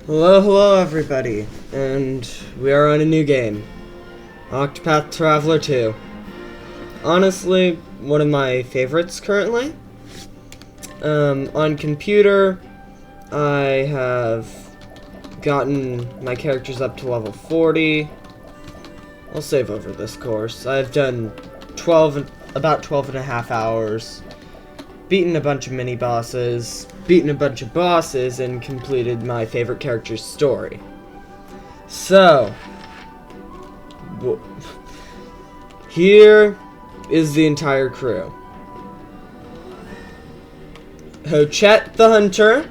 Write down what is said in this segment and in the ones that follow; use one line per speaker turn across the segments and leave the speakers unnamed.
Hello everybody, and we are on a new game, Octopath Traveler 2. Honestly, one of my favorites currently. On computer, I have gotten my characters up to level 40. I'll save over this course. I've done about 12 and a half hours, beaten a bunch of mini-bosses, beaten a bunch of bosses, and completed my favorite character's story. So, here is the entire crew. Hochet the Hunter.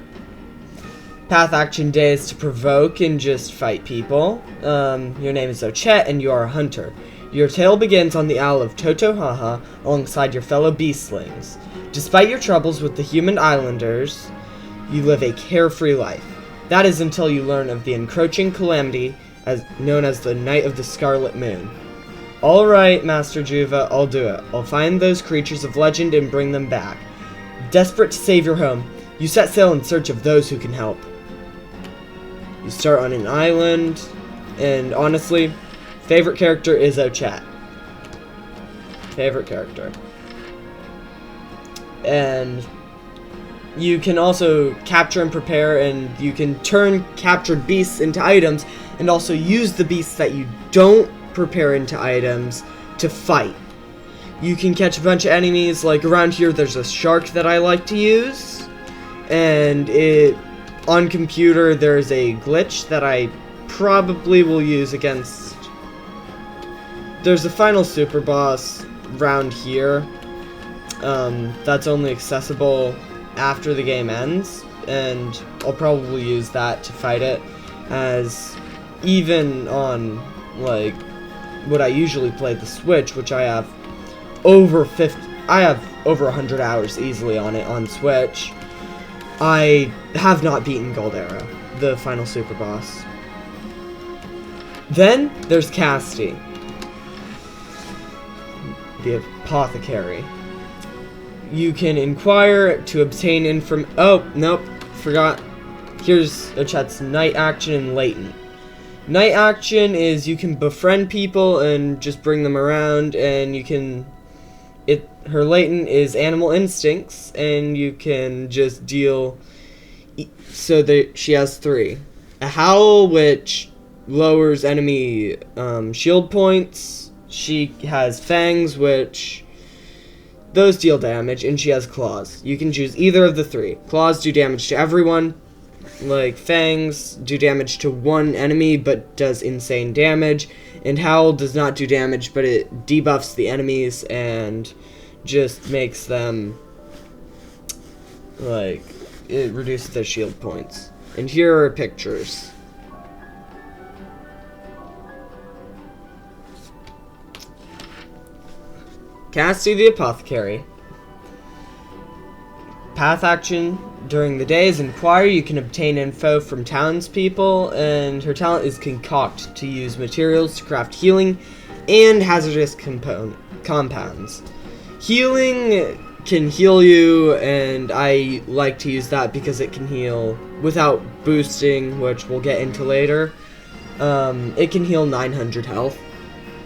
Path action day is to provoke and just fight people. Your name is Ochet and you are a hunter. Your tale begins on the Isle of Totohaha alongside your fellow beastlings. Despite your troubles with the human islanders, you live a carefree life. That is until you learn of the encroaching calamity known as the Night of the Scarlet Moon. Alright, Master Juva, I'll do it. I'll find those creatures of legend and bring them back. Desperate to save your home, you set sail in search of those who can help. You start on an island, and honestly, favorite character is Ochet. Favorite character. And you can also capture and prepare, and you can turn captured beasts into items, and also use the beasts that you don't prepare into items to fight. You can catch a bunch of enemies, like around here there's a shark that I like to use, and on computer there's a glitch that I probably will use against. There's a final super boss round here that's only accessible after the game ends, and I'll probably use that to fight it, as even on like what I usually play, the Switch, which I have over 100 hours easily on it on Switch, I have not beaten Gold Arrow, the final super boss. Then there's Casti, the apothecary. You can inquire to obtain oh, nope, forgot. Here's Ochet's night action and latent. Night action is you can befriend people and just bring them around, and you can... her latent is animal instincts, and you can just deal... So she has 3. A howl, which lowers enemy shield points. She has fangs, which... those deal damage, and she has claws. You can choose either of the 3. Claws do damage to everyone, like fangs do damage to one enemy but does insane damage, and howl does not do damage, but it debuffs the enemies and just makes them, like, it reduces their shield points. And here are pictures. Casti the apothecary. Path action during the day is inquire. You can obtain info from townspeople, and her talent is concoct, to use materials to craft healing and hazardous compounds. Healing can heal you, and I like to use that because it can heal without boosting, which we'll get into later. It can heal 900 health.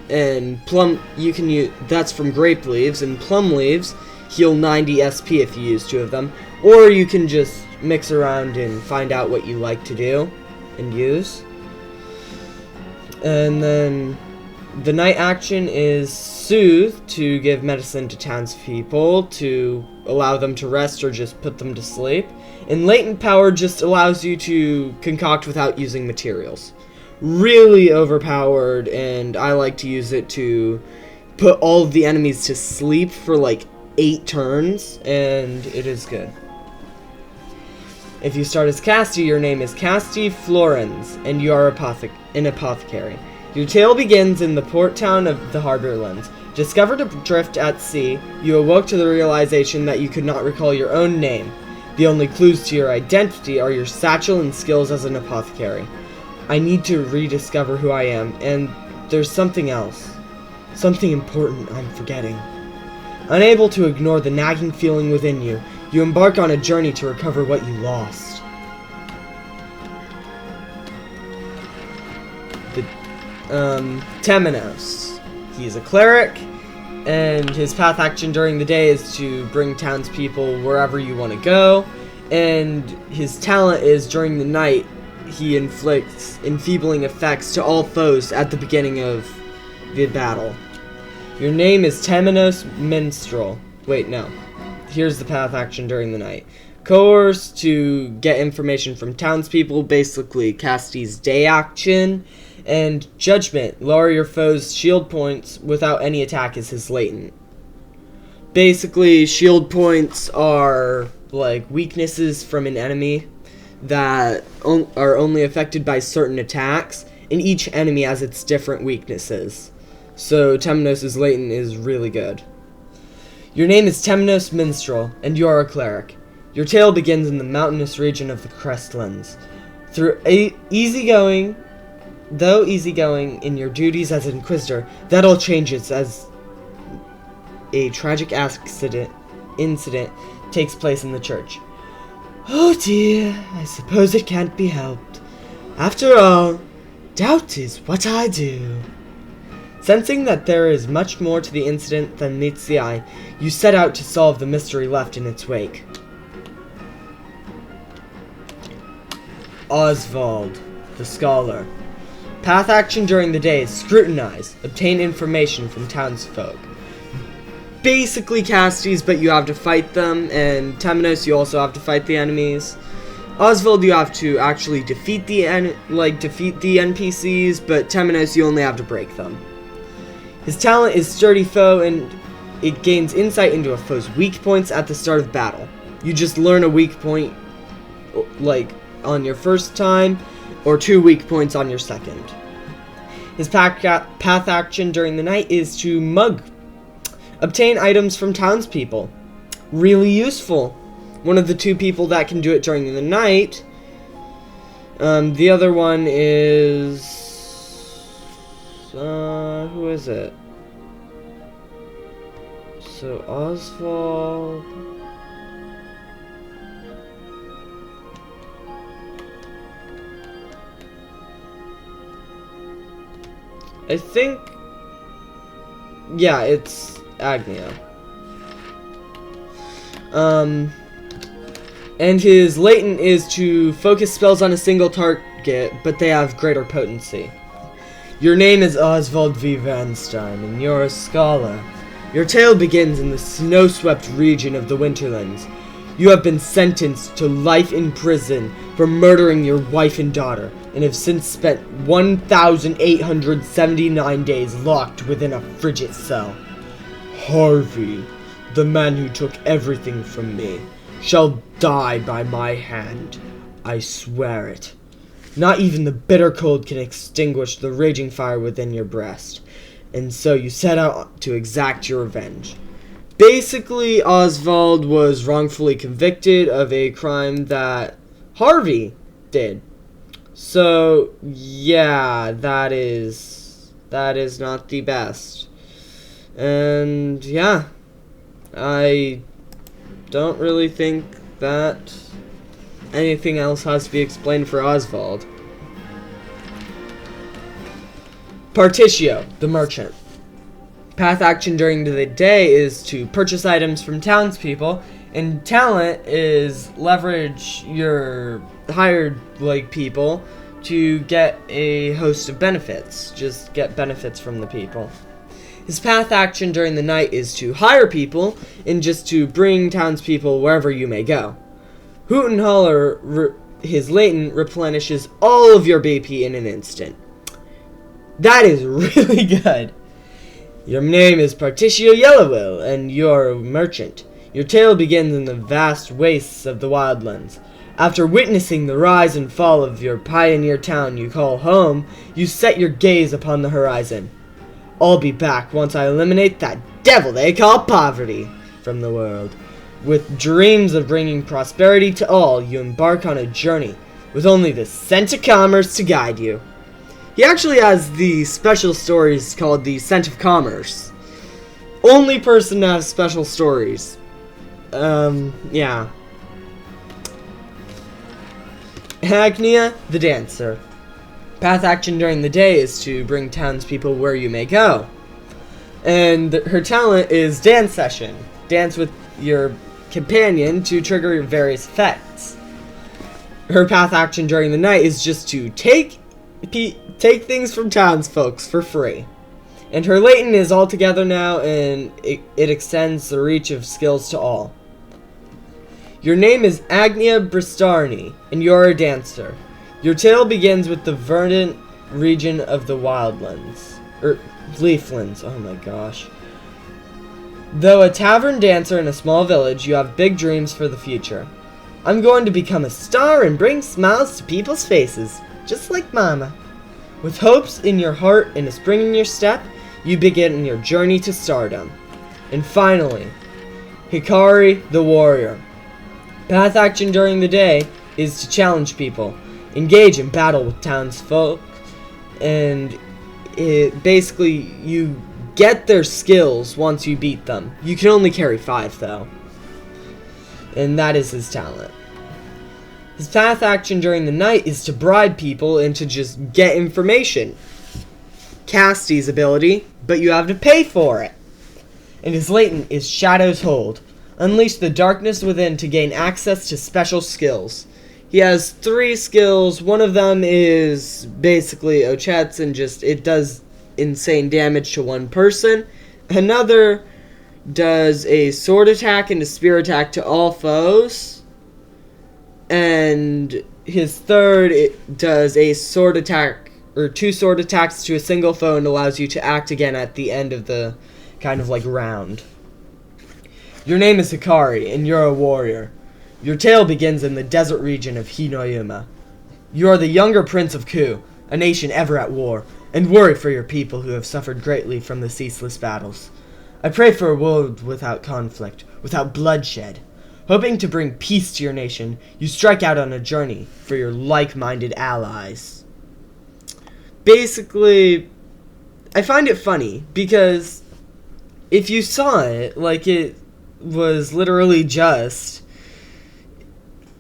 And plum, you can use, that's from grape leaves, and plum leaves heal 90 SP if you use 2 of them. Or you can just mix around and find out what you like to do and use. And then the night action is soothe, to give medicine to townspeople to allow them to rest or just put them to sleep. And latent power just allows you to concoct without using materials. Really overpowered, and I like to use it to put all of the enemies to sleep for like 8 turns, and it is good. If you start as Casti, your name is Casti Florens, and you are an apothecary. Your tale begins in the port town of the Harborlands. Discovered adrift at sea, you awoke to the realization that you could not recall your own name. The only clues to your identity are your satchel and skills as an apothecary. I need to rediscover who I am, and there's something else. Something important I'm forgetting. Unable to ignore the nagging feeling within you, you embark on a journey to recover what you lost. the Temenos. He's a cleric, and his path action during the day is to bring townspeople wherever you want to go, and his talent is during the night he inflicts enfeebling effects to all foes at the beginning of the battle. Your name is Temenos Minstrel. Wait, no. Here's the path action during the night. Coerce, to get information from townspeople, basically Casty's day action. And Judgment, lower your foe's shield points without any attack, is his latent. Basically, shield points are like weaknesses from an enemy that are only affected by certain attacks, and each enemy has its different weaknesses. So Temenos' latent is really good. Your name is Temenos Minstrel, and you are a cleric. Your tale begins in the mountainous region of the Crestlands. Though easygoing in your duties as Inquisitor, that all changes as a tragic incident takes place in the church. Oh dear, I suppose it can't be helped. After all, doubt is what I do. Sensing that there is much more to the incident than meets the eye, you set out to solve the mystery left in its wake. Oswald, the Scholar. Path action during the day is scrutinize, obtain information from townsfolk. Basically Casties, but you have to fight them, and Temenos, you also have to fight the enemies. Oswald, you have to actually defeat the NPCs, but Temenos, you only have to break them. His talent is Sturdy Foe, and it gains insight into a foe's weak points at the start of battle. You just learn a weak point, like, on your first time, or 2 weak points on your second. His path action during the night is to mug. Obtain items from townspeople. Really useful. One of the 2 people that can do it during the night. The other one is... who is it? So, Oswald... I think... yeah, it's Agnea. And his latent is to focus spells on a single target, but they have greater potency. Your name is Oswald V. Vanstein, and you're a scholar. Your tale begins in the snow-swept region of the Winterlands. You have been sentenced to life in prison for murdering your wife and daughter, and have since spent 1,879 days locked within a frigid cell. Harvey, the man who took everything from me, shall die by my hand. I swear it. Not even the bitter cold can extinguish the raging fire within your breast. And so you set out to exact your revenge. Basically, Oswald was wrongfully convicted of a crime that Harvey did. So, yeah, that is not the best. And, yeah, I don't really think that anything else has to be explained for Oswald. Partitio, the merchant. Path action during the day is to purchase items from townspeople, and talent is leverage your hired people to get a host of benefits. Just get benefits from the people. His path action during the night is to hire people and just to bring townspeople wherever you may go. Hoot and Holler, his latent, replenishes all of your BP in an instant. That is really good. Your name is Partitio Yellowwill, and you're a merchant. Your tale begins in the vast wastes of the Wildlands. After witnessing the rise and fall of your pioneer town you call home, you set your gaze upon the horizon. I'll be back once I eliminate that devil they call poverty from the world. With dreams of bringing prosperity to all, you embark on a journey, with only the scent of commerce to guide you. He actually has the special stories called the Scent of Commerce. Only person to have special stories. Yeah. Agnea, the dancer. Path action during the day is to bring townspeople where you may go. And her talent is dance session. Dance with your companion to trigger various effects. Her path action during the night is just to take things from townsfolk for free. And her latent is all together now, and it extends the reach of skills to all. Your name is Agnea Bristarni, and you're a dancer. Your tale begins with the verdant region of the wildlands. Leaflands, oh my gosh. Though a tavern dancer in a small village, you have big dreams for the future. I'm going to become a star and bring smiles to people's faces, just like Mama. With hopes in your heart and a spring in your step, you begin your journey to stardom. And finally, Hikari the Warrior. Path action during the day is to challenge people, engage in battle with townsfolk, and basically you get their skills once you beat them. You can only carry 5 though. And that is his talent. His path action during the night is to bribe people and to just get information. Casty's ability, but you have to pay for it. And his latent is Shadow's Hold. Unleash the darkness within to gain access to special skills. He has 3 skills. One of them is basically Ochet's and it does insane damage to one person. Another does a sword attack and a spear attack to all foes. And his third, it does a sword attack, or 2 sword attacks to a single foe, and allows you to act again at the end of the kind of like round. Your name is Hikari, and you're a warrior. Your tale begins in the desert region of Hinoyuma. You are the younger prince of Ku, a nation ever at war, and worry for your people who have suffered greatly from the ceaseless battles. I pray for a world without conflict, without bloodshed. Hoping to bring peace to your nation, you strike out on a journey for your like-minded allies. Basically, I find it funny, because if you saw it, like it was literally just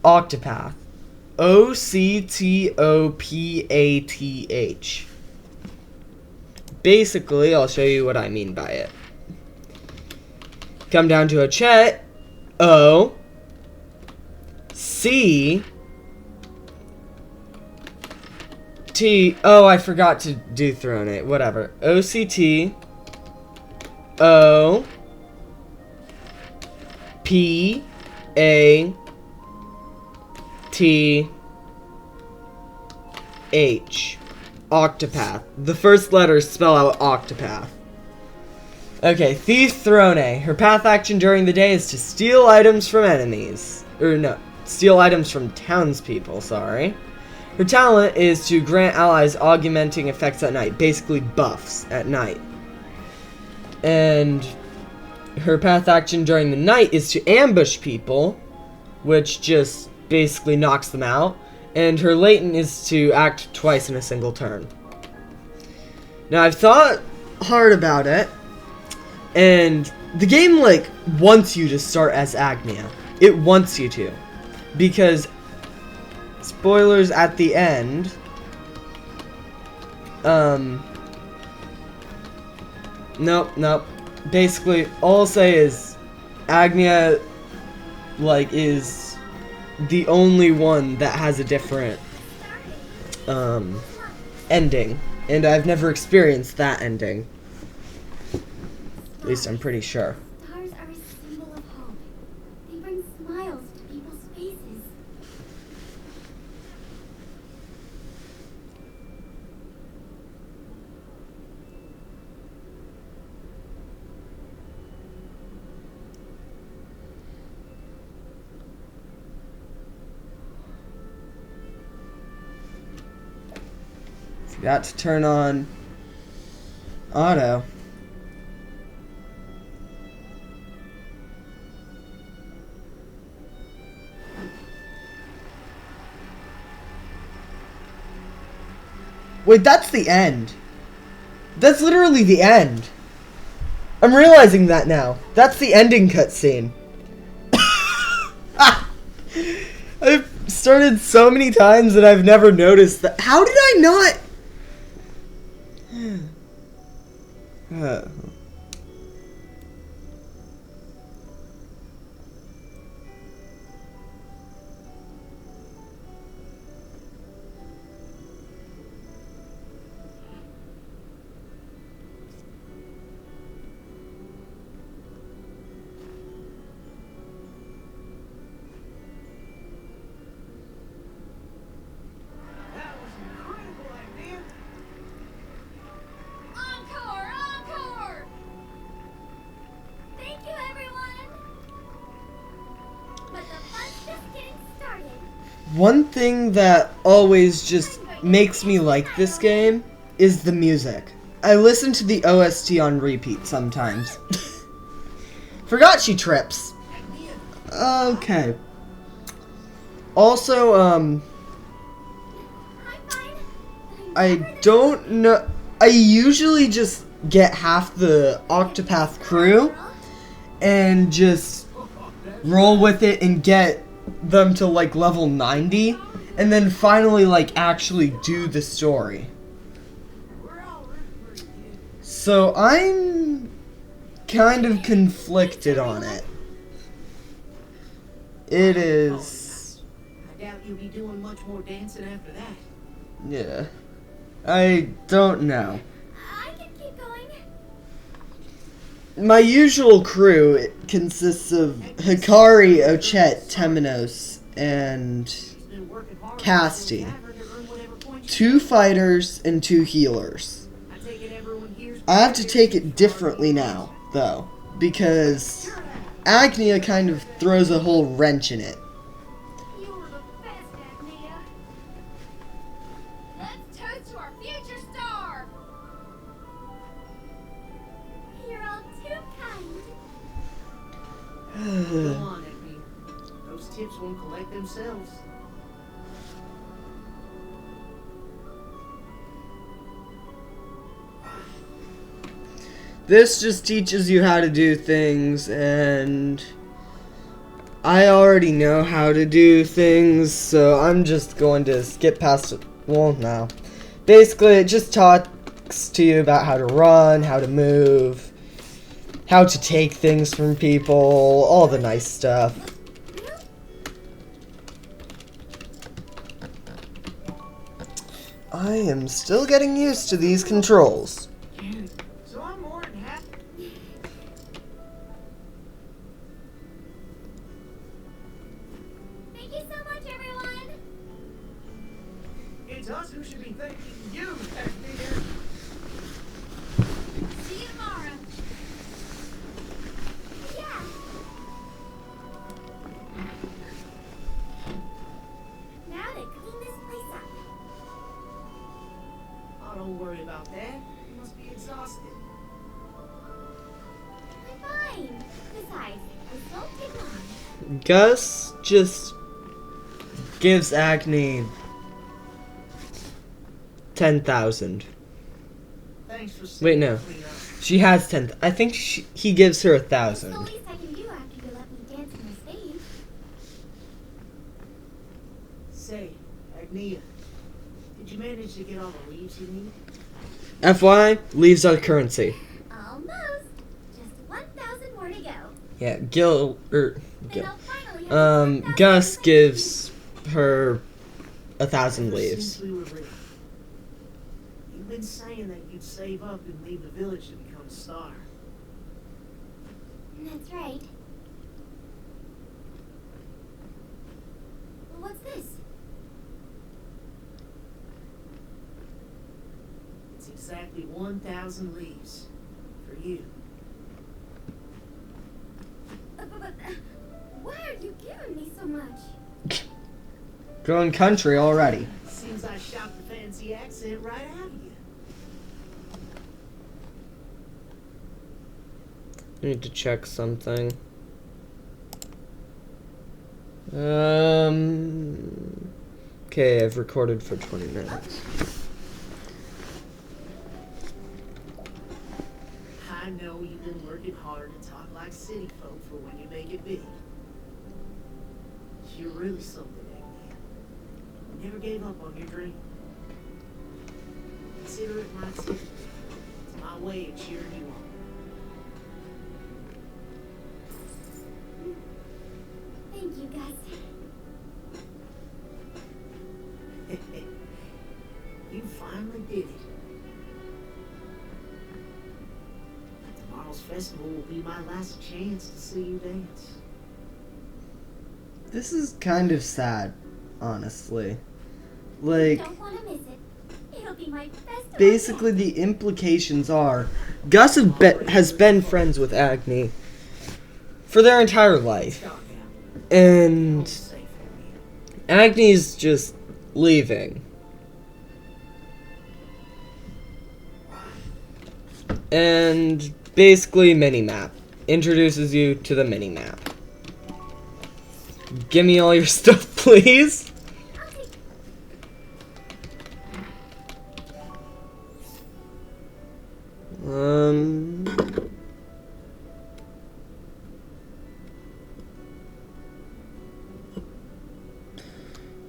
Octopath. Octopath. Basically, I'll show you what I mean by it. Come down to a chat. O C T. Oh, I forgot to do throne it. Whatever. OCT O P A T H. Octopath. The first letters spell out Octopath. Okay, Thief Throne. Her path action during the day is to steal items from enemies. Or no, steal items from townspeople, sorry. Her talent is to grant allies augmenting effects at night, basically buffs at night. And her path action during the night is to ambush people, which just basically knocks them out. And her latent is to act twice in a single turn. Now, I've thought hard about it. And the game, like, wants you to start as Agnea. It wants you to. Because, spoilers at the end, nope. Basically, all I'll say is, Agnea, like, is the only one that has a different, ending. And I've never experienced that ending. At least I'm pretty sure.
Stars are a symbol of hope. They bring smiles to people's faces.
Forgot to turn on auto. Wait, that's the end. That's literally the end. I'm realizing that now. That's the ending cutscene. I've started so many times that I've never noticed that. How did I not? Uh,
That was incredible, Agnea.
Encore! Encore! Thank you, everyone! But the fun's just getting started.
One thing that always just makes me like this game is the music. I listen to the OST on repeat sometimes. Forgot she trips. Okay. Also,
I'm fine.
I don't know. I usually just get half the Octopath crew and just roll with it and get them to like level 90 and then finally like actually do the story. So I'm kind of conflicted on it. It is,
I doubt you'll be doing much more dancing after that.
yeah. I don't know.
I can keep going.
My usual crew consists of Hikari, Ochette, Temenos, and
She's been working hard
Casty.
to earn whatever points
2 fighters and 2 healers.
I take it everyone here's
I have to take it differently now, though, because Agnea kind of throws a whole wrench in it.
You were the best, Agnea. Let's toast to our future star. You're all too kind.
Go on, Agnea. Those tips won't collect themselves.
This just teaches you how to do things, and I already know how to do things, so I'm just going to skip past it. Well, no. Basically, it just talks to you about how to run, how to move, how to take things from people, all the nice stuff. I am still getting used to these controls.
So I'm more than happy.
Thank you so much, everyone.
It's us who should be thanking you, Agnea.
See you tomorrow. Yeah. Now to clean this place up.
Oh, don't worry about that. You must be exhausted.
I'm fine. Besides, this won't take long.
Gus just gives Agni 10,000.
Thanks for
Wait, no.
clean up.
She has 10. I think he gives her
It's the
1,000.
least I can do after you let me dance on the stage.
Say, Agnea, did you manage to get all the leaves you need?
FYI, leaves are currency.
Almost. Just 1,000 more to go.
Yeah,
And
Gil.
I'll finally have 1,000
Gus
to
gives her 1,000
Ever
leaves.
Since we were little, you've been saying that you'd save up and leave the village to become a star.
That's right. Well, what's this?
It's exactly 1,000 leaves for you.
But why are you giving me so much?
Growing country already.
Seems I shot the fancy accent right out of you.
I need to check something. Okay, I've recorded for 20 minutes.
I know you've been working hard to talk like city folk for when you make it big. You're really something, Agnea. You never gave up on your dream. consider it my tip. It's my way of cheering you on.
Thank you, Gus.
You finally did it. Tomorrow's festival will be my last chance to see you dance.
This is kind of sad, honestly. Like,
Don't want to miss it. It'll be my festival.
basically the implications are Gus has been friends with Agnea for their entire life. And Agnea's just leaving. And basically mini-map. Introduces you to the mini-map. Give me all your stuff, please.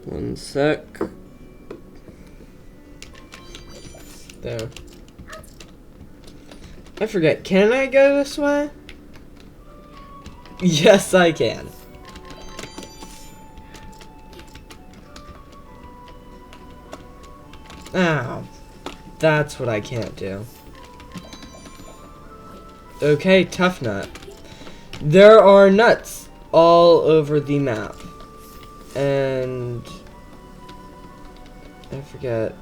One sec. There. I forget, can I go this way? Yes, I can. Ow. That's what I can't do. Okay, tough nut. There are nuts all over the map. And I forget.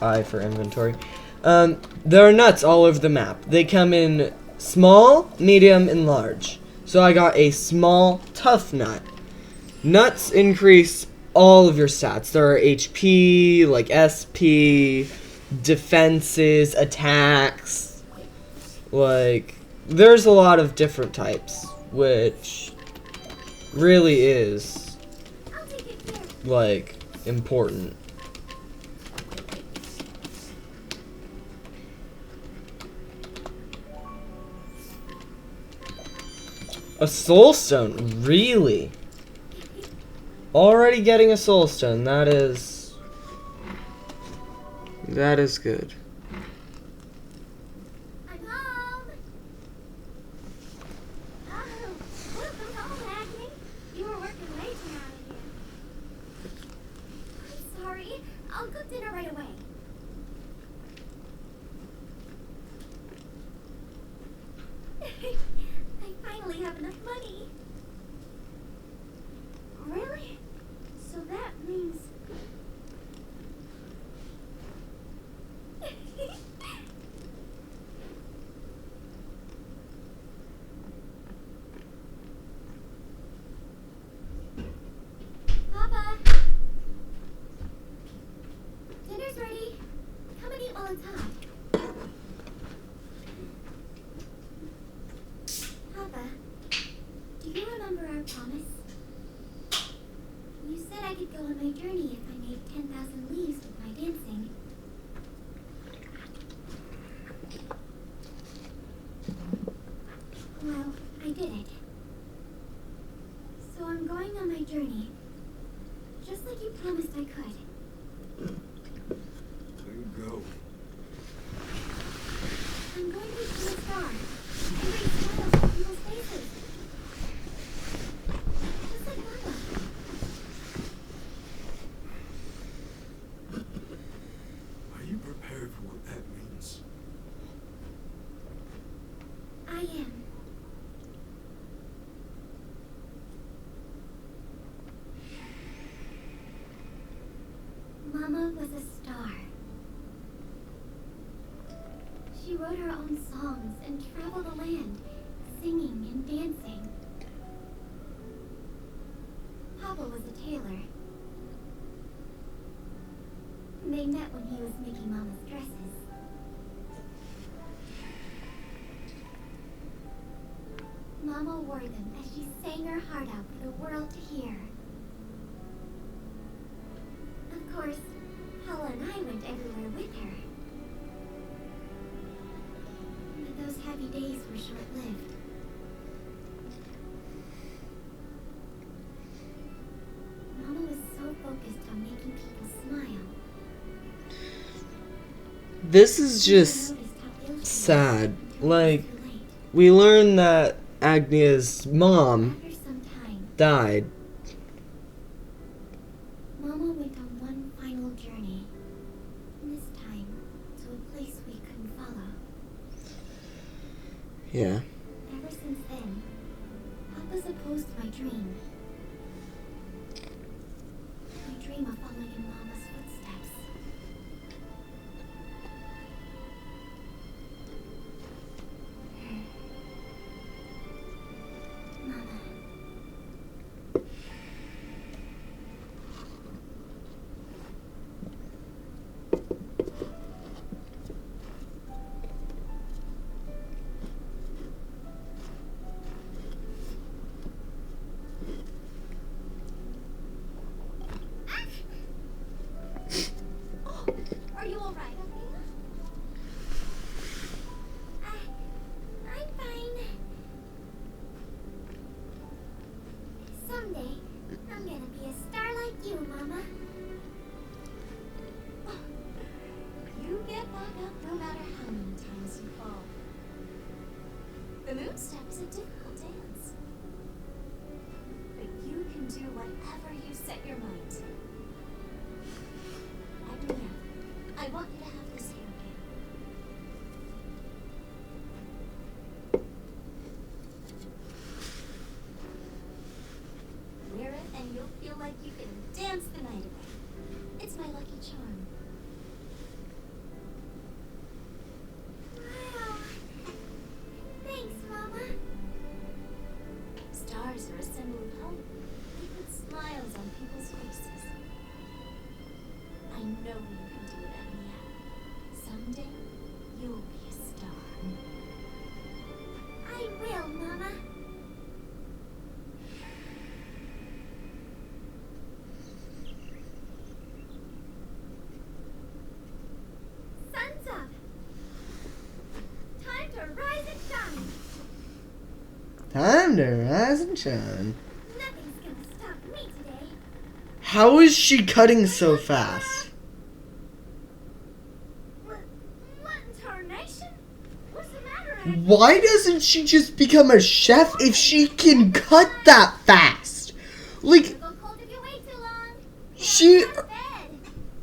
I for inventory. There are nuts all over the map. They come in small, medium, and large. So I got a small, tough nut. Nuts increase all of your stats. There are HP, like SP, defenses, attacks. Like, there's a lot of different types, which really is, like, important. A soul stone, really? Already getting a soul stone, that is good.
I'm home. Oh, welcome home, Agnea. You were working late around here. I'm sorry. I'll cook dinner right away. I finally have enough money. Really? So that means... Papa! Dinner's ready. Come and eat while it's hot. Papa, do you remember our promise? You said I could go on my journey if I made 10,000 leaves with my dancing. Well, I did it. So I'm going on my journey. Just like you promised I could.
There you go.
I'm going to become a star. And bring smiles to people's faces. Just like Mama.
Are you prepared for what that means?
I am. Mama was a star. She wrote her own songs and traveled the land, singing and dancing. Papa was a tailor. They met when he was making Mama's dresses. Mama wore them as she sang her heart out for the world to hear. Of course, Paula and I went everywhere with her. But those happy days were short-lived. Mama was so focused on making people smile.
This is just sad. Like, we learn that Agnea's mom
After some time,
died.
Mama went on one final journey. This time to a place we couldn't follow.
Yeah.
Ever since then, Papa's opposed my dream. My dream of following in Mama's footsteps. Mama. Are you all right, Agnea? I'm fine. Someday, I'm gonna be a star like you, Mama. You get back up no matter how many times you fall. The moon step is a difficult dance. But you can do whatever you set your mind to. Agnea, I want you to have this hair again. Wear it and you'll feel like you can dance the night away. It's my lucky charm. Wow. Thanks, Mama. Stars are a symbol of hope. They put smiles on people's faces. I know you can do it, Agnea. Someday, you'll be a star. I will, Mama. Sun's up. Time to rise and shine.
Time to rise and shine.
Nothing's gonna stop me today.
How is she cutting so fast?
What in tarnation? What's the matter, Agnea?
Why doesn't she just become a chef if she can cut that fast? Like,
You'll go cold if you wait too long.
she
Go to bed.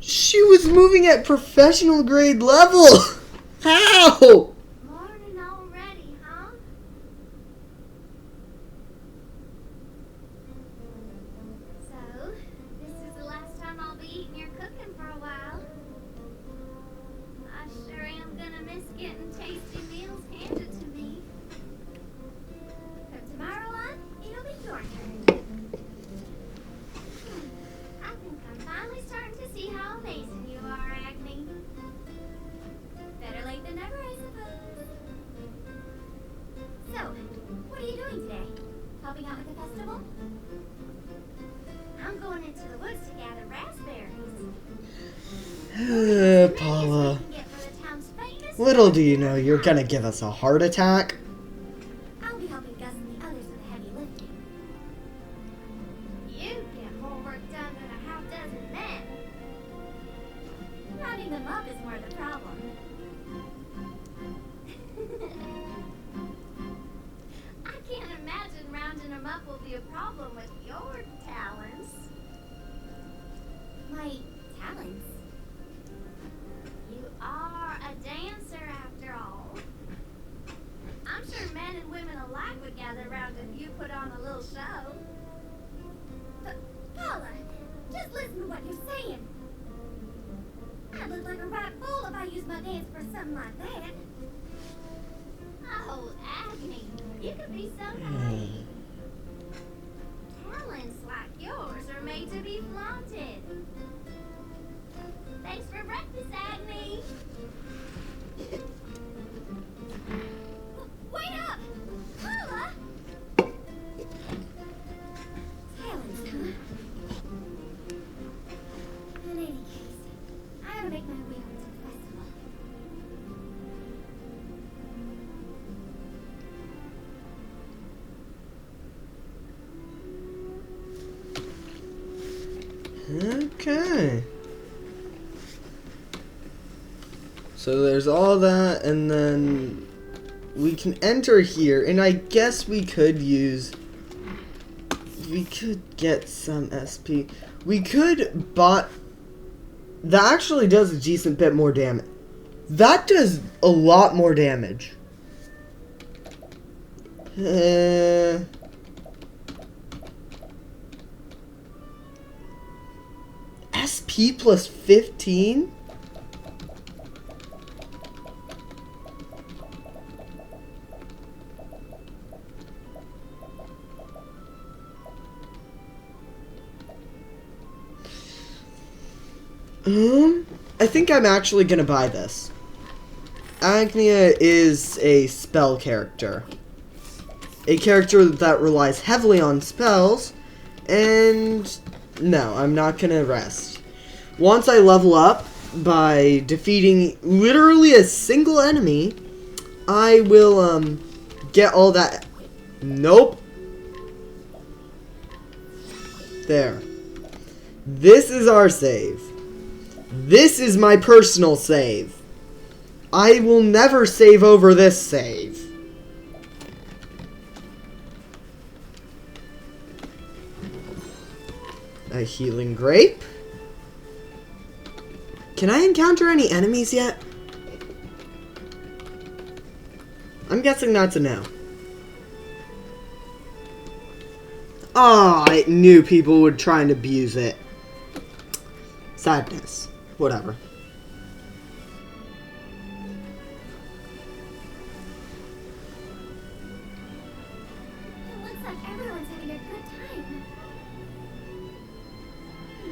she was moving at professional grade level. How?
Morning already, huh? So, this is the last time I'll be eating your cooking for a while. I sure am gonna miss getting tasty meals handed to me. From tomorrow on, it'll be your turn. I think I'm finally starting to see how amazing you are, Agnea. Better late than never, I suppose. So, what are you doing today? Helping out with the festival? I'm going into the woods to gather raspberries.
Paula.
We can get for the town's famous
Little do you know you're gonna give us a heart attack.
I'll be helping Gus and the others with the heavy lifting. You get more work done than a half dozen men. Rounding them up is more the problem. I can't imagine rounding them up will be a problem with your talents. My talents? You are a dancer after all. I'm sure men and women alike would gather around if you put on a little show. Paula, just listen to what you're saying. I'd look like a right fool if I used my dance for something like that. Oh, Agnea, you could be so naive. Talents like yours are made to be flaunted. Thanks for breakfast, Agnea. Wait up! Paula! Talents, huh? In any case, I gotta make my way over to the festival.
Okay. So there's all that, and then we can enter here, and I guess we could get some SP. We could bot. That actually does a decent bit more damage. That does a lot more damage. SP plus 15? I think I'm actually gonna buy this. Agnea is a spell character. A character that relies heavily on spells, and no, I'm not gonna rest. Once I level up by defeating literally a single enemy, I will get all that. Nope. There. This is our save. This is my personal save. I will never save over this save. A healing grape. Can I encounter any enemies yet? I'm guessing that's a no. Oh, I knew people would try and abuse it. Sadness. Whatever.
It looks like everyone's having a good time.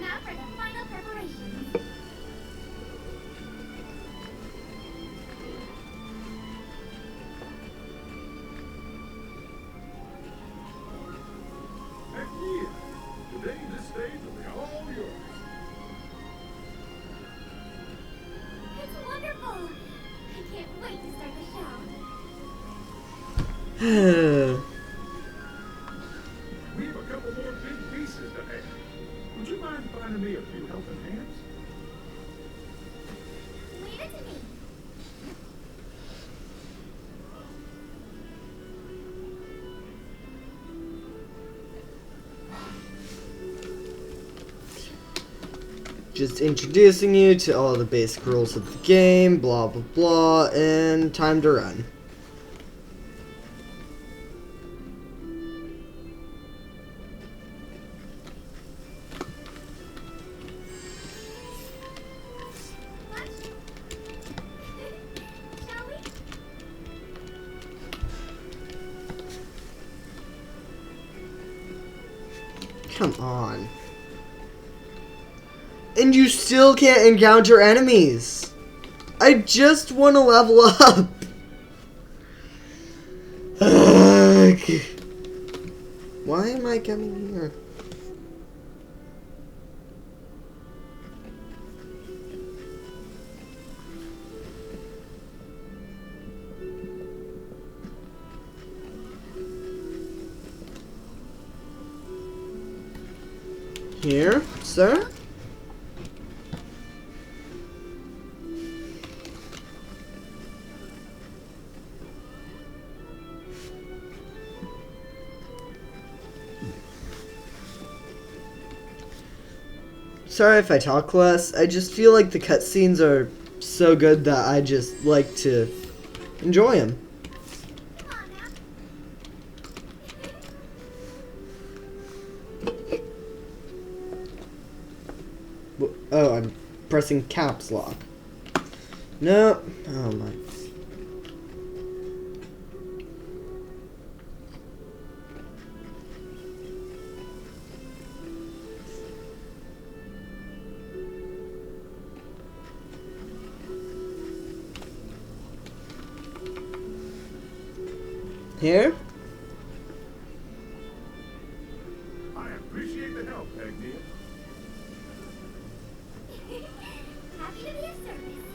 Now for the final preparations.
Agnea, today this stage will be all yours.
It's wonderful. I can't wait to start the show.
We have a couple more big pieces to add. Would you mind finding me a few helping hands?
Leave it to me.
Just introducing you to all the basic rules of the game, blah blah blah, and time to run.
What? Shall we?
Come on. And you still can't encounter enemies. I just want to level up. Ugh. Why am I coming here? Here, sir? Sorry if I talk less. I just feel like the cutscenes are so good that I just like to enjoy them.
Come on now.
Oh, I'm pressing caps lock. No. Oh my. Here?
I appreciate the help, Agnea.
Happy to be of service.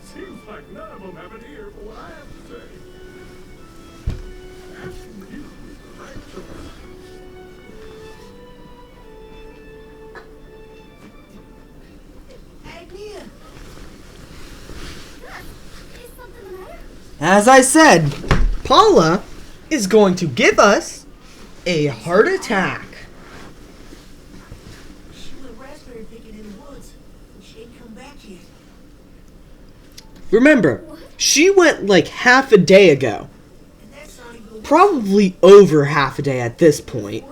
Seems like none of them have an ear for what I have to say. Asking you is the right choice.
as I said, Paula is going to give us a heart attack.
She went raspberry picking in the woods, and she ain't come back yet.
Remember, she went like half a day ago.
And that's not even
Probably over half a day at this point.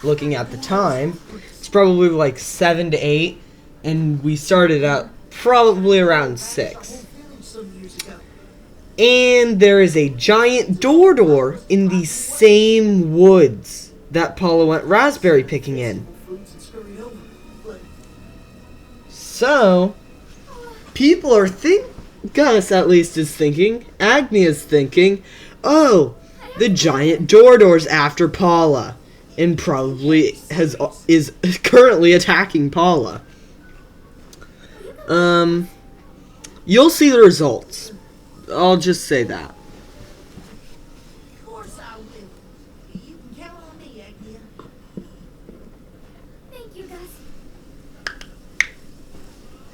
Looking at the time, it's probably like 7 to 8, and we started out probably around 6.
some years ago.
And there is a giant door in the same woods that Paula went raspberry picking in.
Fruits and scurried over, but
So, people are Gus at least is thinking, Agnea's thinking, oh, the giant door's after Paula. And probably is currently attacking Paula. You'll see the results. I'll just say that.
of course I will. You can count on me, Agnea.
Thank you, Gus.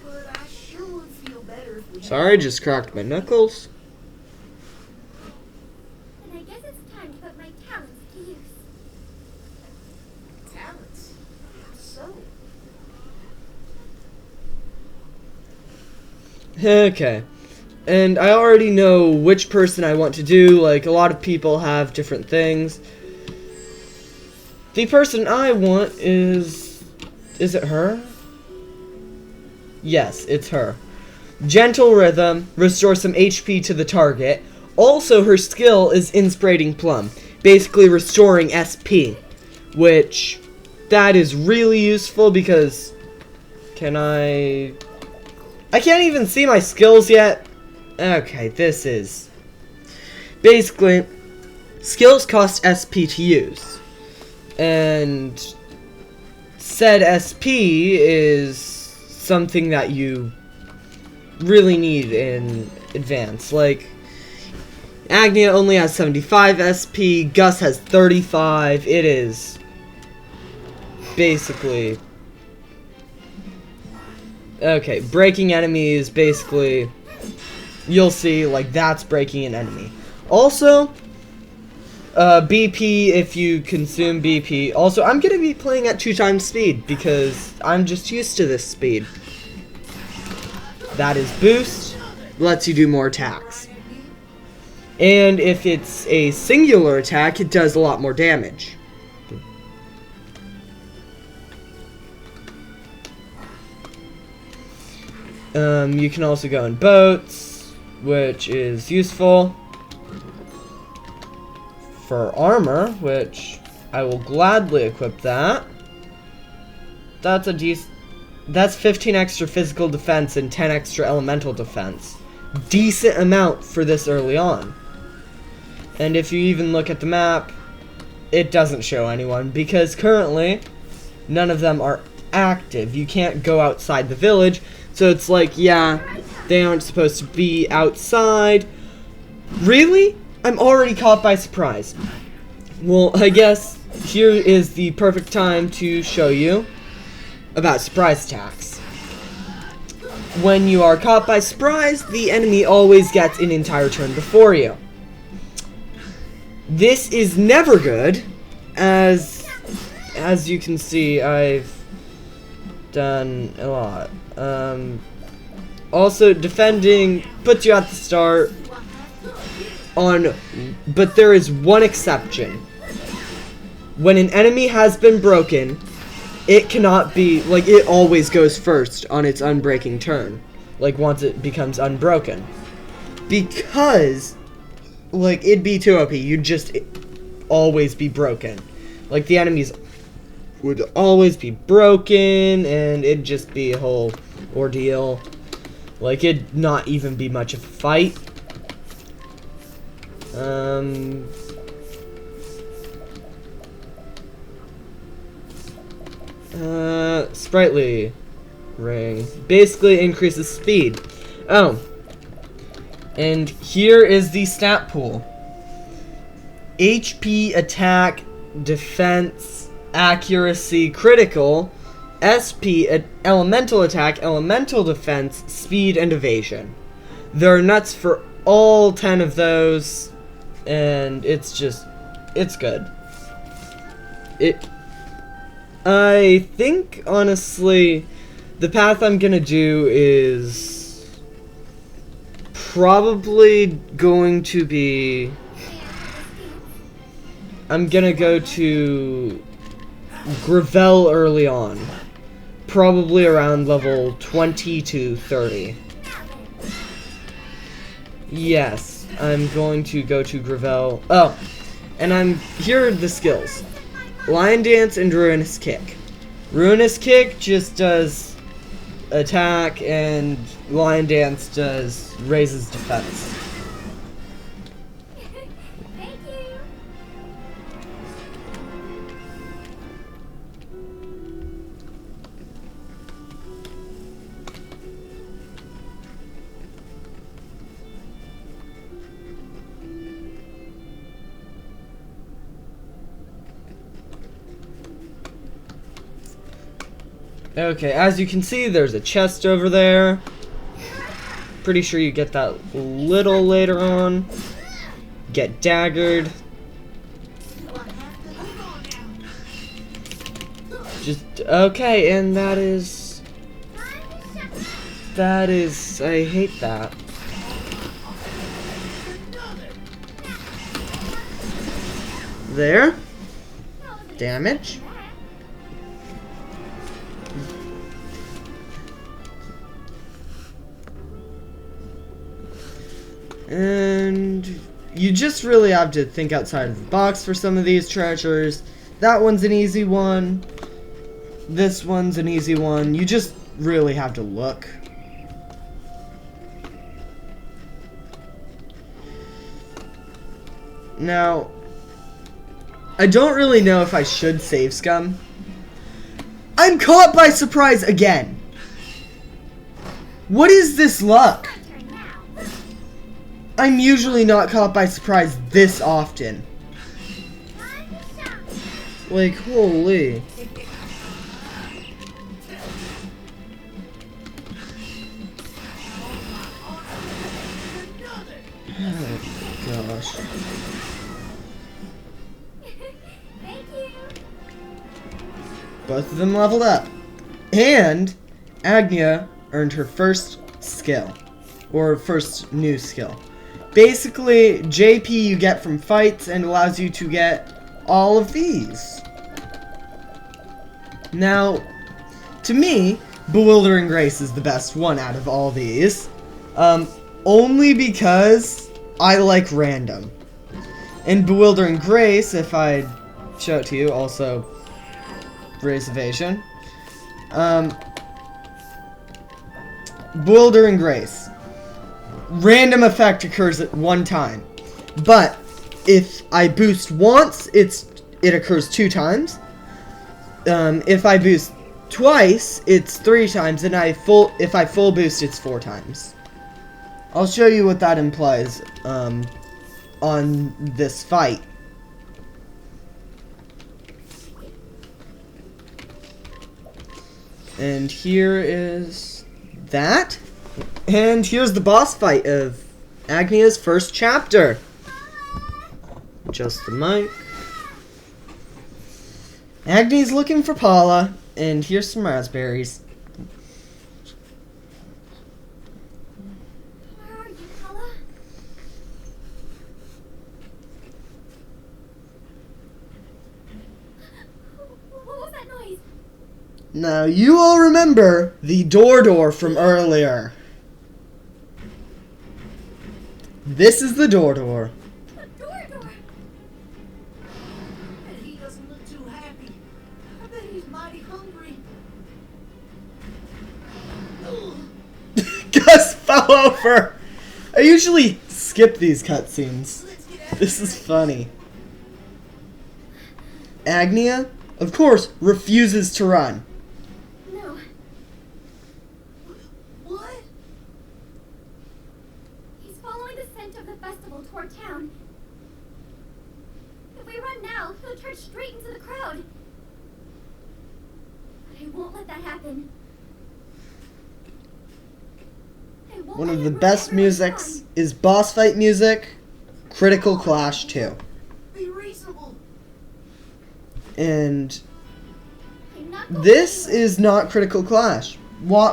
But I sure would feel better if we had
Sorry, just cracked my knuckles.
And I guess it's time to put my talents to use.
talents. How so?
Okay. And I already know which person I want to do. Like, a lot of people have different things. The person I want is... Is it her? Yes, it's her. Gentle Rhythm. Restore some HP to the target. Also, her skill is Inspirating Plum. Basically restoring SP. Which... That is really useful because... Can I can't even see my skills yet. Okay, this is... Basically, skills cost SP to use. And said SP is something that you really need in advance. Like, Agnea only has 75 SP, Gus has 35. It is basically... Okay, breaking enemies, basically, you'll see, like, that's breaking an enemy. Also, BP, if you consume BP. Also, I'm going to be playing at 2 times speed, because I'm just used to this speed. That is boost, lets you do more attacks. And if it's a singular attack, it does a lot more damage. You can also go in boats, which is useful for armor, which I will gladly equip that. That's that's 15 extra physical defense and 10 extra elemental defense. Decent amount for this early on. And if you even look at the map, it doesn't show anyone because currently none of them are active. You can't go outside the village. So it's like, yeah, they aren't supposed to be outside. Really? I'm already caught by surprise. Well, I guess here is the perfect time to show you about surprise attacks. When you are caught by surprise, the enemy always gets an entire turn before you. This is never good, as you can see, I've done a lot. Also, defending puts you at the start but there is one exception. When an enemy has been broken, it cannot be, like, it always goes first on its unbreaking turn. Like, once it becomes unbroken. Because, like, it'd be too OP. You'd just always be broken. Like, the enemies would always be broken, and it'd just be a whole ordeal. Like, it'd not even be much of a fight. Sprightly ring basically increases speed. Oh, and here is the stat pool: HP, attack, defense, accuracy, critical, SP, elemental attack, elemental defense, speed, and evasion. There are nuts for all 10 of those, and it's good. I think, honestly, the path I'm gonna do is probably going to be... I'm gonna go to Gravel early on. Probably around level 20 to 30. Yes, I'm going to go to Gravel. Oh, and here are the skills. Lion Dance and Ruinous Kick. Ruinous Kick just does attack, and Lion Dance raises defense.
Thank you.
Okay, as you can see, there's a chest over there. Pretty sure you get that a little later on. Get daggered. Okay, and that is, I hate that. There. Damage. And you just really have to think outside of the box for some of these treasures. That one's an easy one. This one's an easy one. You just really have to look. Now, I don't really know if I should save scum. I'm caught by surprise again. What is this luck? I'm usually not caught by surprise this often. Like, holy. Oh, gosh.
Thank you.
Both of them leveled up. And Agnea earned her first skill. Or first new skill. Basically, JP you get from fights and allows you to get all of these. Now, to me, Bewildering Grace is the best one out of all these. Only because I like random. And Bewildering Grace, if I show it to you, also raise evasion. Bewildering Grace. Random effect occurs at one time, but if I boost once, it occurs 2 times. If I boost twice, it's 3 times, and if I full boost, it's 4 times. I'll show you what that implies on this fight. And here is that. And here's the boss fight of Agnea's first chapter. Adjust the mic. Agnea's looking for Paula, and here's some raspberries.
Where are you, Paula? What was that noise?
Now, you all remember the door from earlier. This is the door.
A door.
And he doesn't look too happy. I bet he's mighty hungry.
Gus fell over. I usually skip these cutscenes.
Let's get out.
This is funny. Agnea, of course, refuses to run.
No.
What?
He's following the scent of the festival toward town. If we run now, he'll charge straight into the crowd. But I won't let that happen. I won't
One of the best musics is boss fight music, Critical Clash 2.
Be reasonable.
And
I'm not going
this
anywhere.
is not Critical Clash. Why?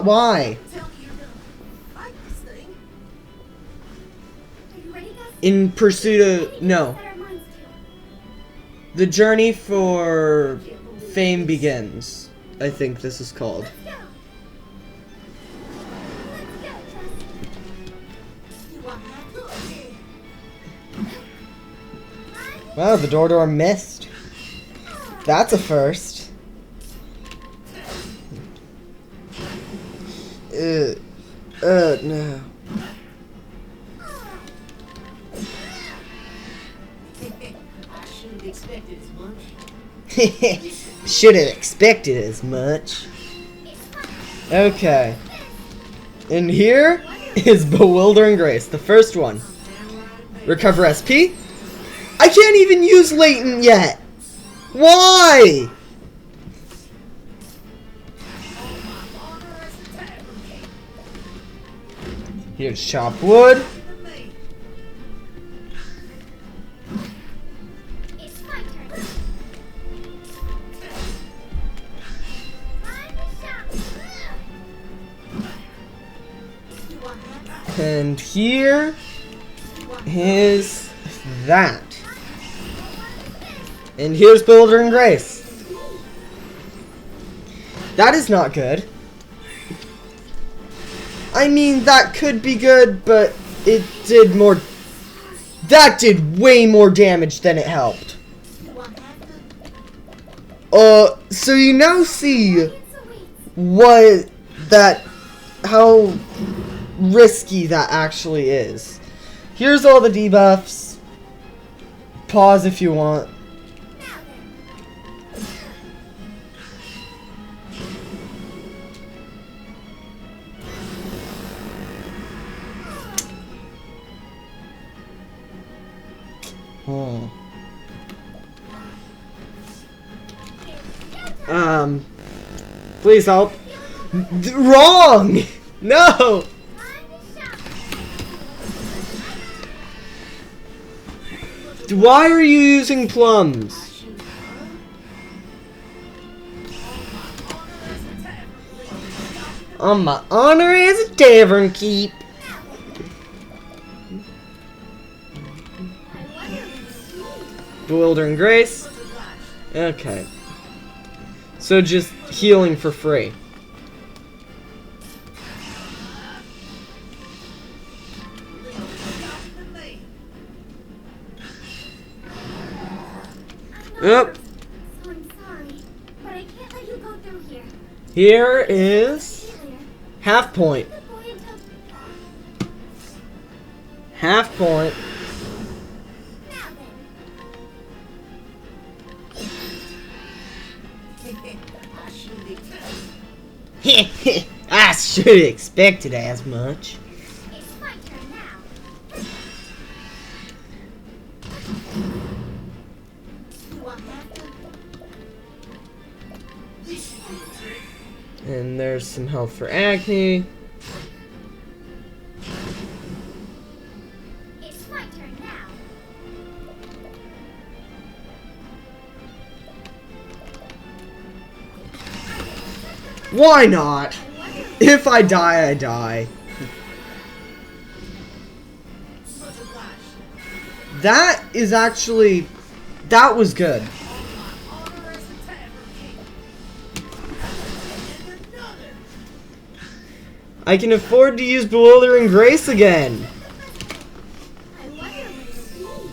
Tell me you're gonna fight this thing.
Are you ready, Gus?
In pursuit of... No.
Set our minds to.
The journey for fame begins. I think this is called.
Let's go. Let's go, Trust.
Do I have to?
Wow, the door missed. That's a first. No.
I should have expected as much.
Should have expected as much. Okay. And here is Bewildering Grace, the first one. Recover SP. I can't even use Latent yet. Why? Here's Chop Wood.
It's my turn. Time to shop.
And here is that. And here's Bewildering Grace. That is not good. I mean, that could be good, but it did more... That did way more damage than it helped. So you now see what that... How risky that actually is. Here's all the debuffs. Pause if you want. Please help. Wrong! No! Why are you using plums? On my honor as a tavern keep. Bewildering Grace. Okay. So just healing for free. Yep.
So I'm sorry, but I can't let you go through here.
Here is
See you later.
half point.
Good boy until
Half point.
now then.
I should have expected as much.
It's my turn now.
And there's some health for Agnea.
It's my turn now.
Why not? If I die, I die. That is actually... That was good. I can afford to use Bewildering Grace again.
I wonder what it means.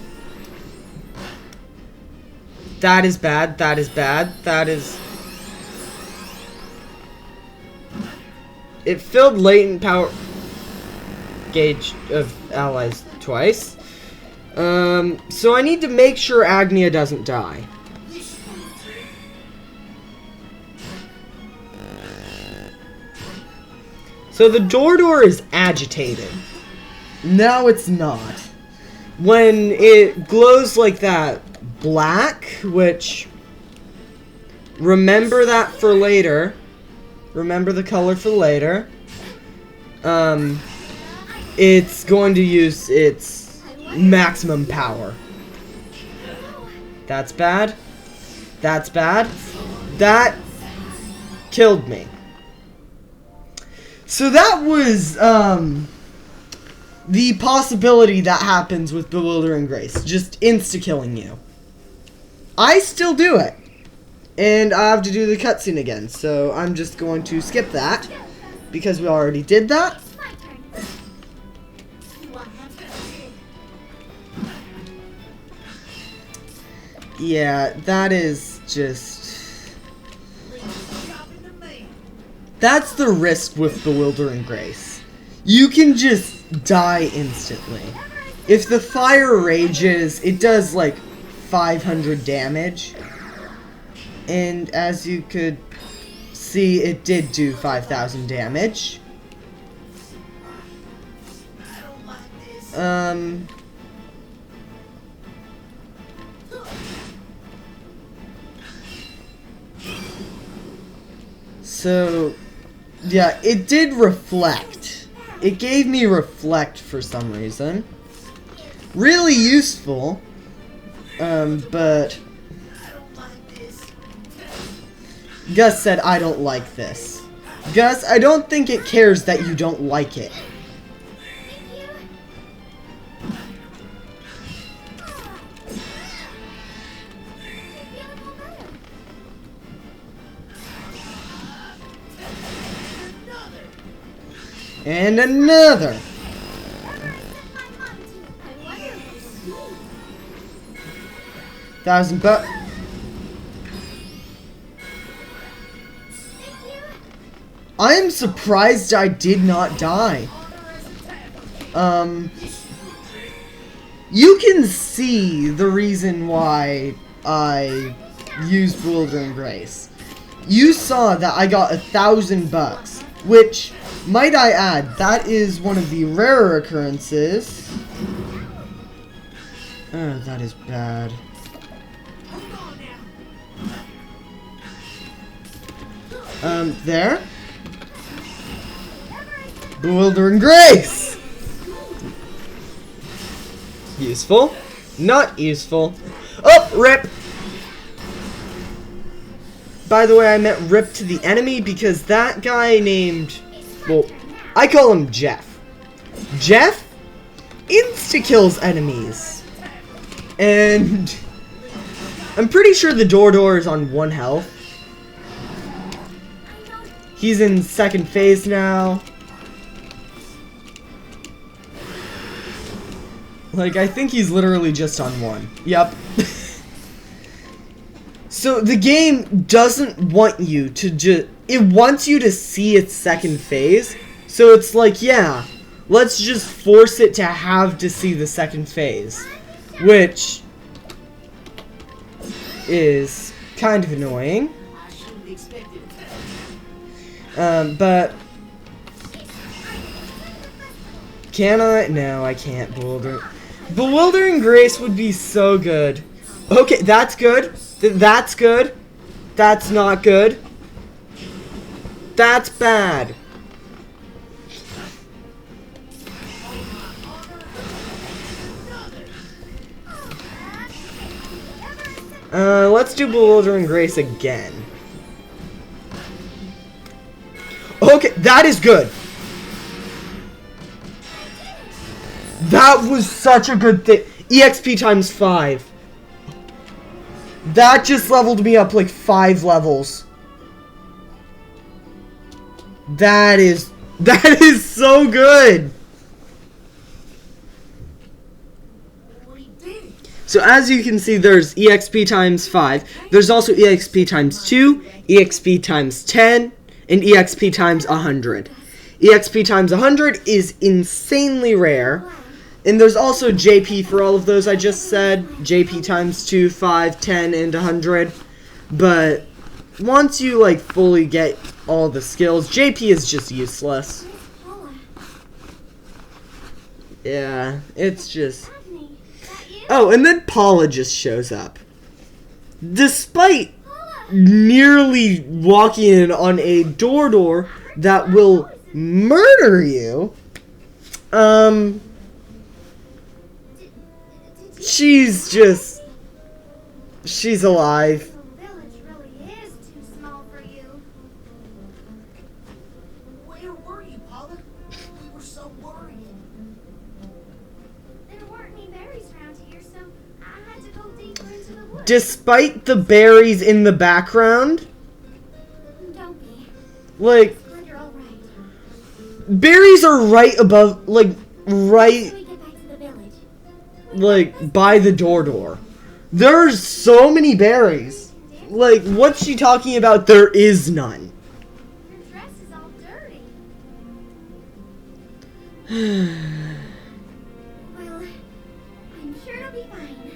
That is bad, that is bad, that is... It filled latent power gauge of allies twice. So I need to make sure Agnea doesn't die. So the door is agitated. No, it's not. When it glows like that black, which... Remember that for later. Remember the color for later. it's going to use its maximum power. That's bad. That's bad. That killed me. So that was, the possibility that happens with Bewildering Grace. Just insta-killing you. I still do it. And I have to do the cutscene again. So I'm just going to skip that. Because we already did that.
It's my turn. You won't have to.
Yeah, that is just... That's the risk with Bewildering Grace. You can just die instantly. If the fire rages, it does like 500 damage. And as you could see, it did do 5,000 damage. So, yeah, it did reflect. It gave me reflect for some reason. Really useful. But Gus said, I don't like this. Gus, I don't think it cares that you don't like it. And another. $1,000 I am surprised I did not die. You can see the reason why I used Bewildering Grace. You saw that I got $1,000, which, might I add, that is one of the rarer occurrences. Oh, that is bad. There. Bewildering Grace! Useful. Not useful. Oh, rip! By the way, I meant rip to the enemy because that guy named... Well, I call him Jeff. Jeff insta-kills enemies. And I'm pretty sure the Door is on 1 health. He's in 2nd phase now. Like, I think he's literally just on 1. Yep. So, the game doesn't want you to just... It wants you to see its 2nd phase. So, it's like, yeah, let's just force it to have to see the 2nd phase. Which is kind of annoying. But... Can I? No, I can't. Bewildering Grace would be so good. Okay, that's good. That's good. That's not good. That's bad. Let's do Bewildering Grace again. Okay, that is good. That was such a good thing. EXP times 5. That just leveled me up like 5 levels. That is so good. So as you can see, there's EXP times 5. There's also EXP times 2, EXP times 10, and EXP times 100. EXP times 100 is insanely rare. And there's also JP for all of those I just said. JP times 2, 5, 10, and 100. But once you, like, fully get all the skills, JP is just useless. Yeah, it's just... Oh, and then Paula just shows up. Despite nearly walking in on a door that will murder you, Um,
Did you
she's alive.
The village really is too small for you.
Where were you, Paula? We were so worried.
There weren't any berries around here, so I had to go deeper into the woods.
Despite the berries in the background,
Don't be.
like,
Glad you're all right.
berries are right above, like, right,
So we get back to the village.
like, by the door. There's so many berries. Like, what's she talking about? There is none.
Your dress is all dirty. Well, I'm sure it'll be fine.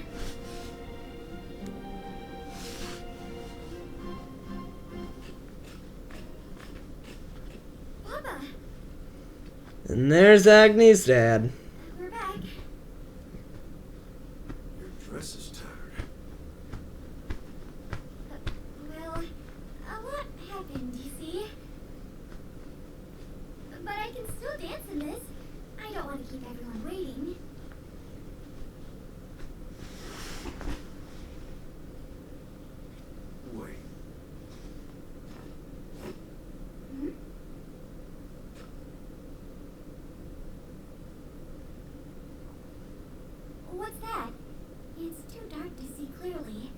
Papa,
And there's Agne's dad.
we're back.
Your dress is tired.
Well, a lot happened, you see. But I can still dance in this. I don't want to keep everyone waiting.
Wait.
Hmm? What's that? It's too dark to see clearly.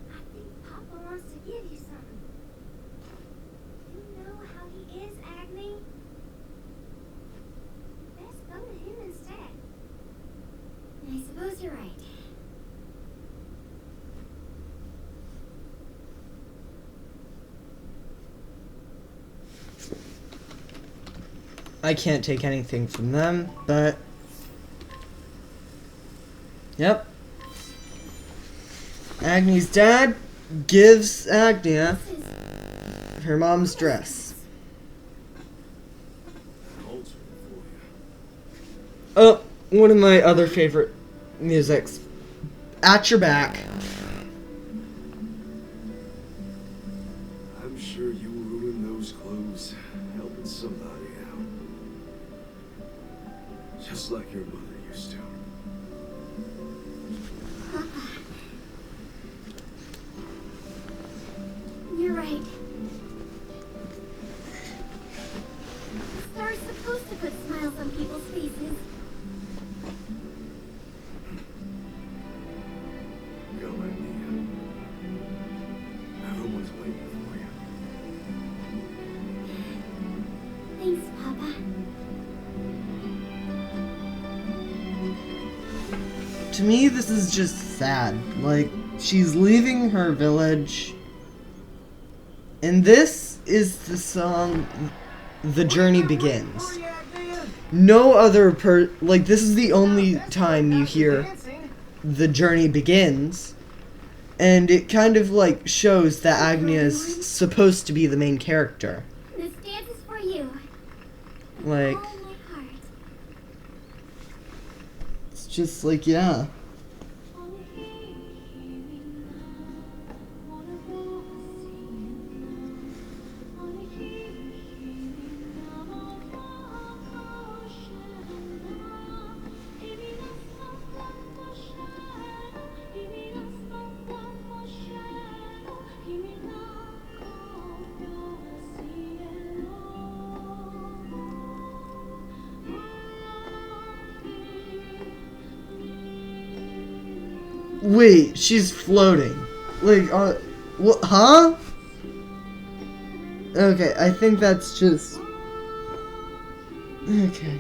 I think Papa wants to give you something. You know how he is, Agni. Best go to him instead. I suppose you're right.
I can't take anything from them, but... Yep. Agne's dad gives Agnea
This is
her mom's dress.
An altar for you.
Oh, one of my other favorite musics. At Your Back.
I'm sure you will ruin those clothes helping somebody out. Just like your mother used to.
You're right. Stars supposed to put smiles on people's faces.
Go, Agnea. Everyone's waiting for you.
Thanks, Papa.
To me, this is just sad. Like, she's leaving her village. And this is the song The Journey Begins. No other like, this is the only time you hear The Journey Begins. And it kind of, like, shows that Agnea is supposed to be the main character.
This dance is for you. With
Like,
all my heart.
it's just like, yeah. Wait, she's floating. Like, what, huh? Okay, I think that's just... Okay.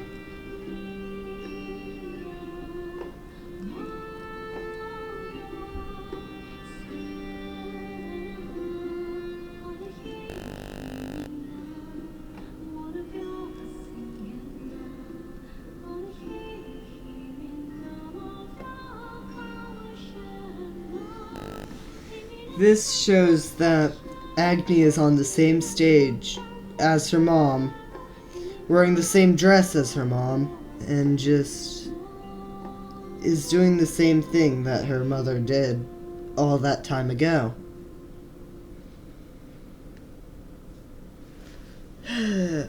This shows that Agnea is on the same stage as her mom, wearing the same dress as her mom, and just is doing the same thing that her mother did all that time ago.
Morning,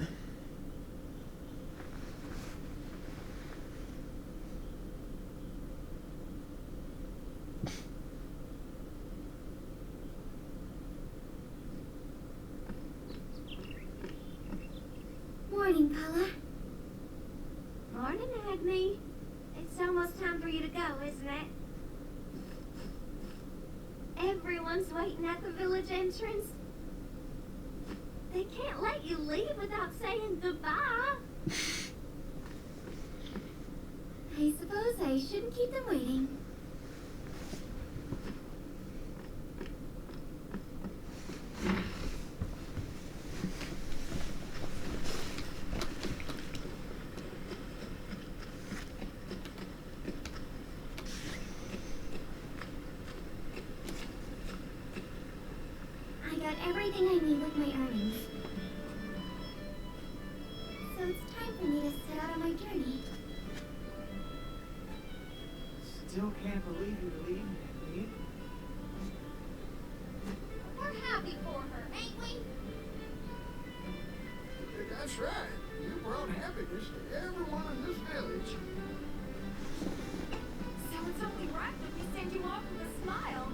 Paula. Morning, Agnea. It's almost time for you to go, isn't it? Everyone's waiting at the village entrance. They can't let you leave without saying goodbye. I suppose I shouldn't keep them waiting. I got everything I need with my earnings. So it's time for me to set out on my journey.
Still can't believe you're leaving, Agnea.
We're happy for her, ain't we?
That's right. You brought happiness to everyone in this village.
So it's only right that we send you off with a smile.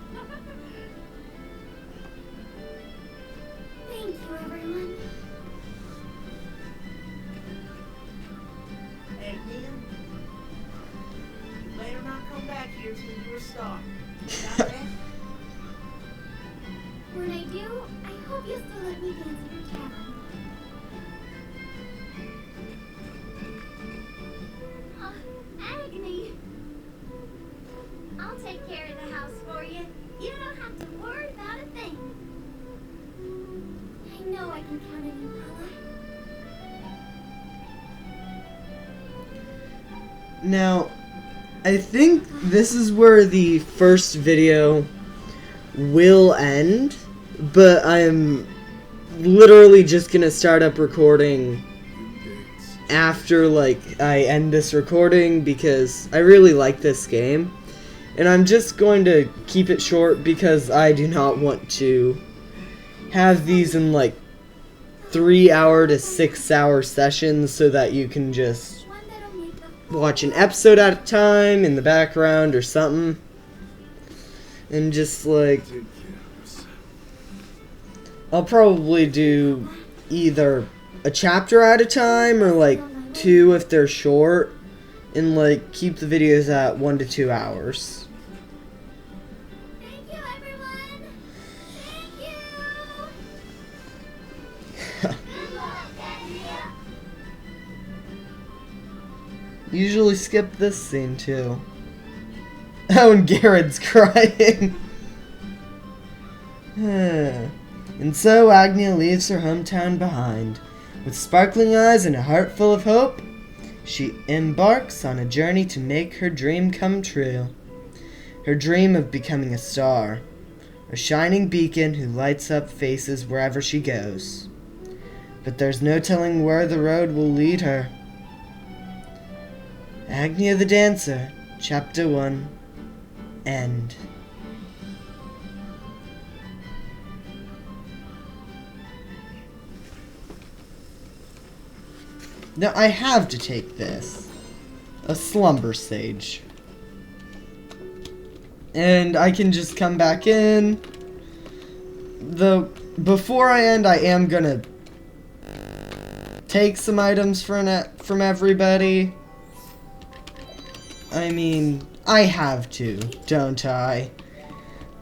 Thank you, everyone.
Agnea, you better not come back here till you're a star. Got that?
When I do, I hope you'll still let me dance in your tavern. Agnea, I'll take care of the house for you. You don't have to worry about a thing. I know I can count on you, Paula.
Now, I think this is where the first video will end, but I'm literally just gonna start up recording after, like, I end this recording because I really like this game. And I'm just going to keep it short because I do not want to have these in, like, 3-hour to 6-hour sessions so that you can just
One that'll make the
watch an episode at a time in the background or something. And just, like, I'll probably do either a chapter at a time or, like, 2 if they're short. And, like, keep the videos at 1 to 2 hours.
Thank you, everyone. Thank you. Good luck, Agnea.
Usually skip this scene too. Oh, and Garrett's crying. And so Agnea leaves her hometown behind. With sparkling eyes and a heart full of hope, she embarks on a journey to make her dream come true. Her dream of becoming a star, a shining beacon who lights up faces wherever she goes. But there's no telling where the road will lead her. Agnea the Dancer, Chapter 1, End. Now I have to take this. A slumber sage. And I can just come back in. Though, before I end, I am gonna take some items from everybody. I mean, I have to, don't I?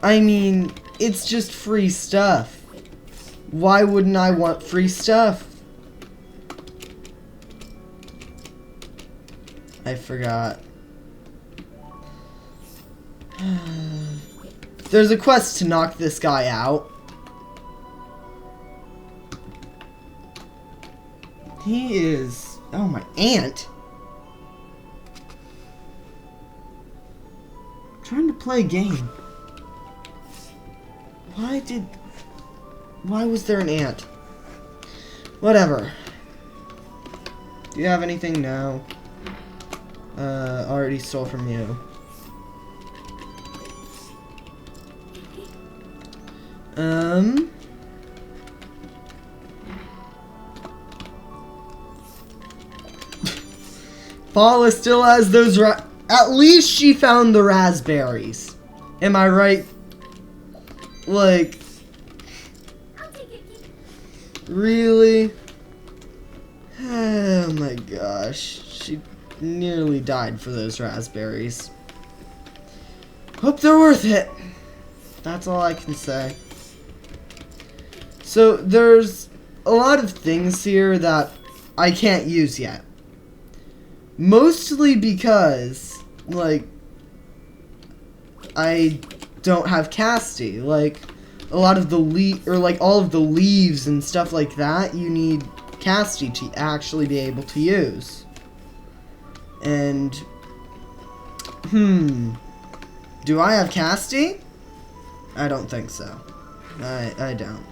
I mean, it's just free stuff. Why wouldn't I want free stuff? I forgot. There's a quest to knock this guy out. He is... Oh, my aunt. I'm trying to play a game. Why was there an ant? Whatever. Do you have anything? No. Already stole from you. Paula still has those at least she found the raspberries. Am I right? Like,
I'll take it.
really? Oh my gosh. She nearly died for those raspberries. Hope they're worth it. That's all I can say. So, there's a lot of things here that I can't use yet. Mostly because, like, I don't have Casty. Like, a lot of the all of the leaves and stuff like that, you need Casty to actually be able to use. And, do I have Casty? I don't think so. I don't.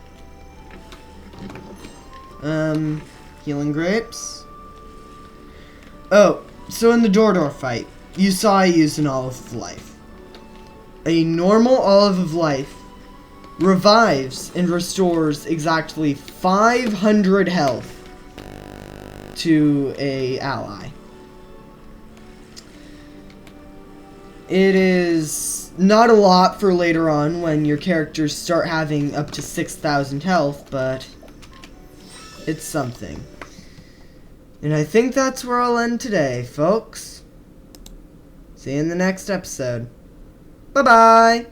Healing grapes. Oh, so in the Dordor fight, you saw I used an Olive of Life. A normal Olive of Life revives and restores exactly 500 health to a ally. It is not a lot for later on when your characters start having up to 6,000 health, but it's something. And I think that's where I'll end today, folks. See you in the next episode. Bye-bye!